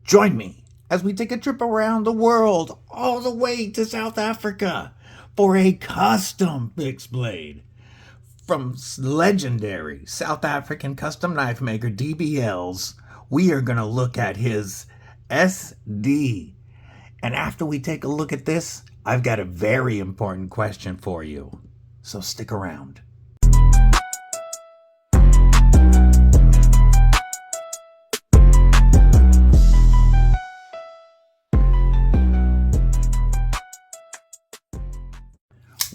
Join me as we take a trip around the world, all the way to South Africa, for a custom fixed blade. From legendary South African custom knife maker DB Els, we are going to look at his SD. And after we take a look at this, I've got a very important question for you. So stick around.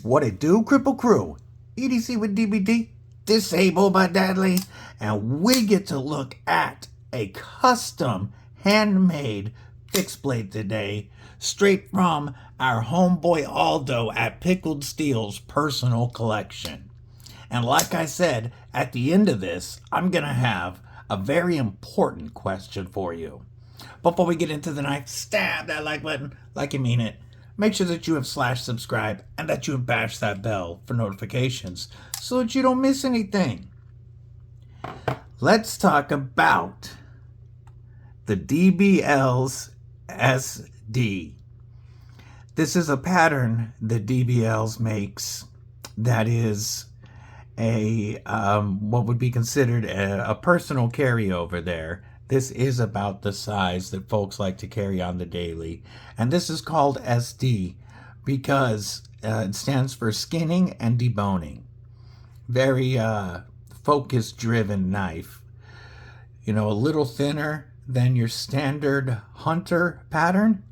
What it do, Kripple Krew? EDCwithDBD, disabled by Deadly, and we get to look at a custom handmade fixed blade today, straight from our homeboy Aldo at Pickled Steel's personal collection. And like I said, at the end of this, I'm gonna have a very important question for you. Before we get into the knife, stab that like button like you mean it. Make sure that you have /subscribe and that you have bashed that bell for notifications so that you don't miss anything. Let's talk about the DB Els SD. This is a pattern that DB Els makes that is a what would be considered a personal carryover there. This is about the size that folks like to carry on the daily. And this is called SD because it stands for skinning and deboning. Very focus-driven knife. You know, a little thinner than your standard hunter pattern,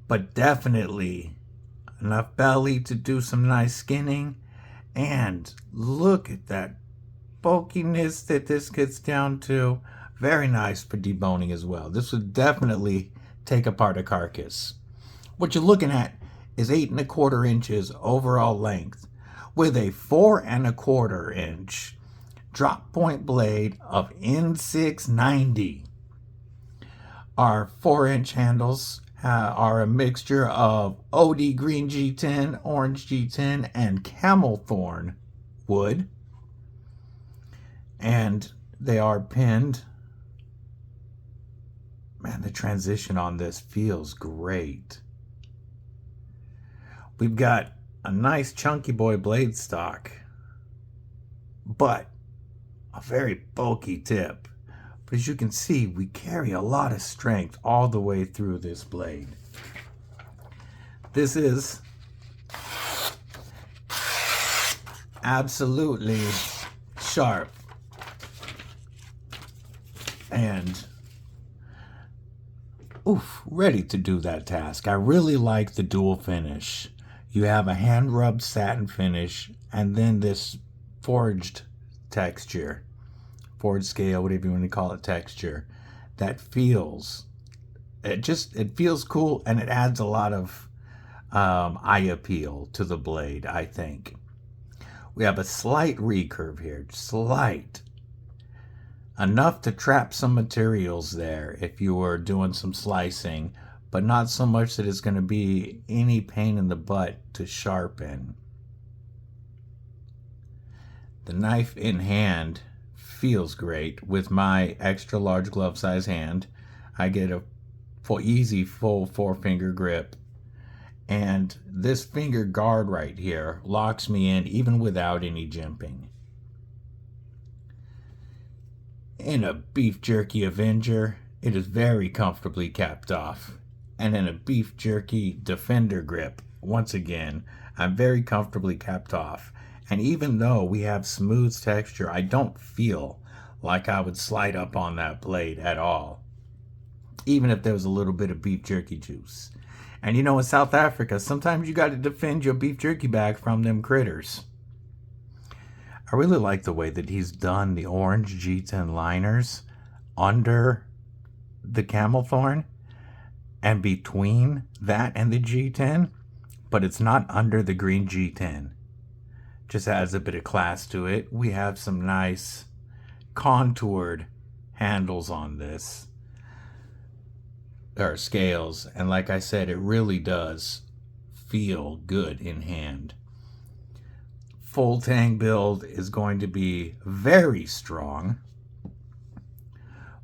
but definitely enough belly to do some nice skinning. And look at that bulkiness that this gets down to. Very nice for deboning as well. This would definitely take apart a carcass. What you're looking at is 8 1/4 inches overall length with a 4 1/4 inch drop point blade of N690. Our 4-inch handles are a mixture of OD green G10, orange G10, and camel thorn wood. And they are pinned. Man, the transition on this feels great. We've got a nice chunky boy blade stock, but a very bulky tip. But as you can see, we carry a lot of strength all the way through this blade. This is absolutely sharp and ready to do that task. I really like the dual finish. You have a hand rubbed satin finish and then this forged texture, forged scale, whatever you want to call it, texture that feels, it feels cool, and it adds a lot of eye appeal to the blade, I think. We have a slight recurve here, slight. Enough to trap some materials there if you were doing some slicing, but not so much that it's going to be any pain in the butt to sharpen. The knife in hand feels great. With my extra large glove size hand, I get a easy full 4-finger grip. And this finger guard right here locks me in even without any jimping. In a beef jerky Avenger, it is very comfortably capped off. And in a beef jerky Defender grip, once again, I'm very comfortably capped off. And even though we have smooth texture, I don't feel like I would slide up on that blade at all, even if there was a little bit of beef jerky juice. And you know, in South Africa, sometimes you got to defend your beef jerky bag from them critters. I really like the way that he's done the orange G10 liners under the camel thorn and between that and the G10, but it's not under the green G10. Just adds a bit of class to it. We have some nice contoured handles on this, or scales, and like I said, it really does feel good in hand. Full tang build is going to be very strong.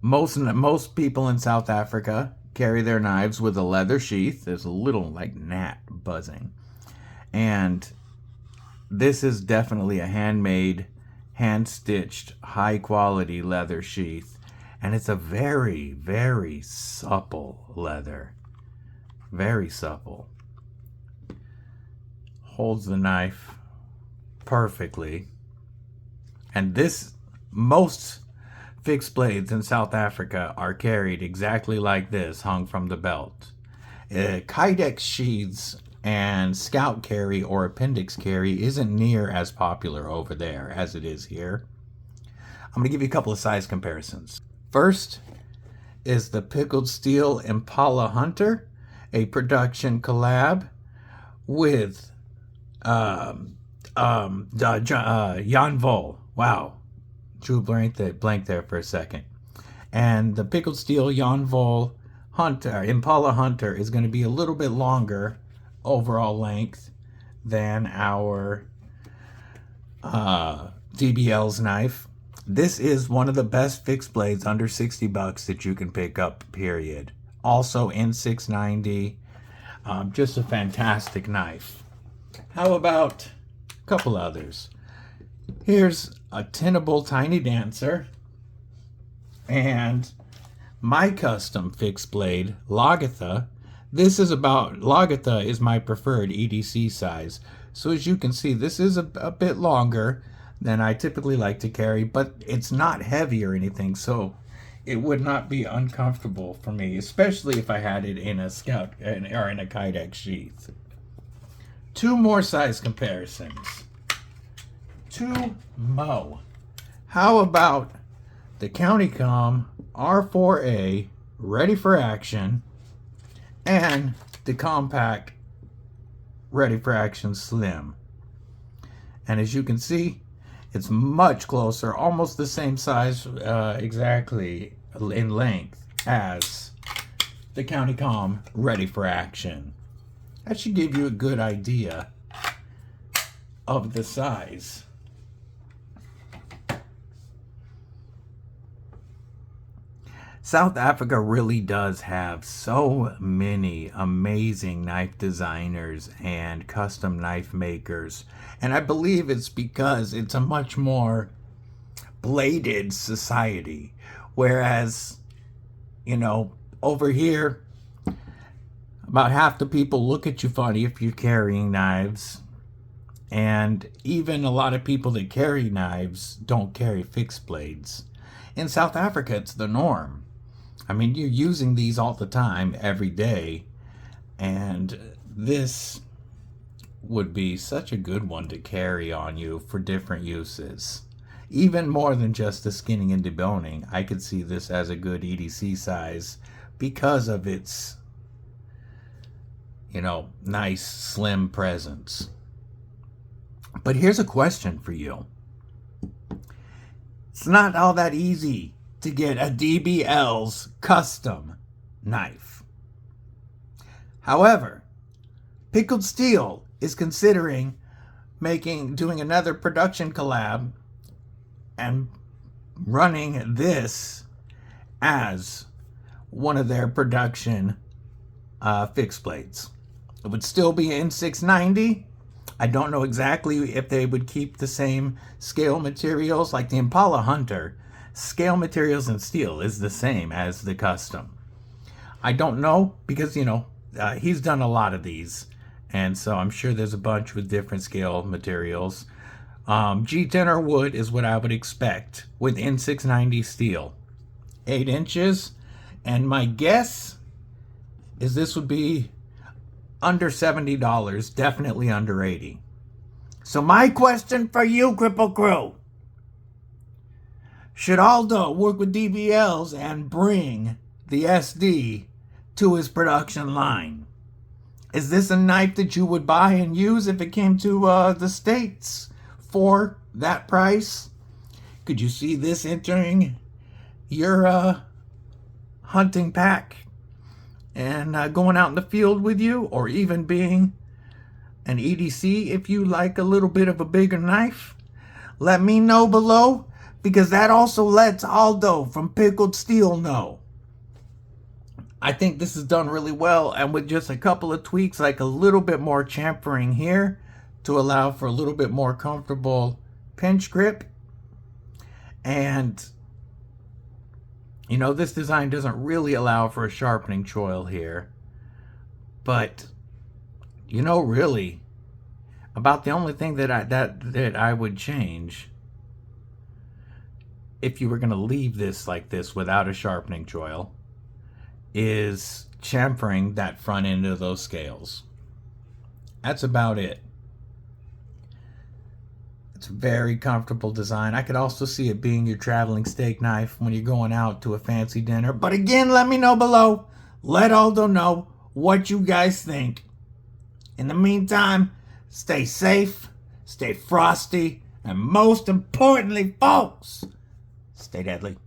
Most people in South Africa carry their knives with a leather sheath. There's a little like gnat buzzing. And this is definitely a handmade, hand-stitched, high-quality leather sheath. And it's a very, very supple leather. Very supple. Holds the knife perfectly. And most fixed blades in South Africa are carried exactly like this, hung from the belt. Kydex sheaths and scout carry or appendix carry isn't near as popular over there as it is here. I'm going to give you a couple of size comparisons. First is the Pickled Steel Impala Hunter, a production collab with Jan Vol. Wow. Drew blank there for a second. And the Pickled Steel Jan Vol Hunter, Impala Hunter, is going to be a little bit longer overall length than our DB Els knife. This is one of the best fixed blades under $60 that you can pick up, period. Also in 690. Just a fantastic knife. How about a couple others? Here's a Tenable Tiny Dancer and my custom fixed blade, Lagatha. Lagatha is my preferred EDC size. So as you can see, this is a bit longer than I typically like to carry, but it's not heavy or anything, so it would not be uncomfortable for me, especially if I had it in a scout or in a Kydex sheath. Two more size comparisons. Two mo. How about the Countycom R4A Ready for Action and the compact Ready for Action Slim? And as you can see, it's much closer, almost the same size exactly in length as the Countycom Ready for Action. That should give you a good idea of the size. South Africa really does have so many amazing knife designers and custom knife makers. And I believe it's because it's a much more bladed society. Whereas, you know, over here, about half the people look at you funny if you're carrying knives. And even a lot of people that carry knives don't carry fixed blades. In South Africa, it's the norm. I mean, you're using these all the time, every day, and this would be such a good one to carry on you for different uses. Even more than just the skinning and deboning, I could see this as a good EDC size because of its, you know, nice, slim presence. But here's a question for you. It's not all that easy to get a DB Els custom knife. However, Pickled Steel is considering doing another production collab and running this as one of their production fixed blades. It would still be in 690. I don't know exactly if they would keep the same scale materials like the Impala Hunter. Scale materials and steel is the same as the custom. I don't know because, you know, he's done a lot of these. And so I'm sure there's a bunch with different scale materials. G10 or wood is what I would expect with N690 steel. 8 inches. And my guess is this would be under $70, definitely under $80. So my question for you, Kripple Krew. Should Aldo work with DB Els and bring the SD to his production line? Is this a knife that you would buy and use if it came to the States for that price? Could you see this entering your hunting pack and going out in the field with you, or even being an EDC if you like a little bit of a bigger knife? Let me know below. because that also lets Aldo from Pickled Steel know. I think this is done really well, and with just a couple of tweaks, like a little bit more chamfering here to allow for a little bit more comfortable pinch grip. And you know, this design doesn't really allow for a sharpening choil here, but you know, really about the only thing that I would change if you were going to leave this like this without a sharpening choil is chamfering that front end of those scales. That's about it. It's a very comfortable design. I could also see it being your traveling steak knife when you're going out to a fancy dinner. But again, let me know below. Let Aldo know what you guys think. In the meantime, stay safe, stay frosty, and most importantly, folks, stay deadly.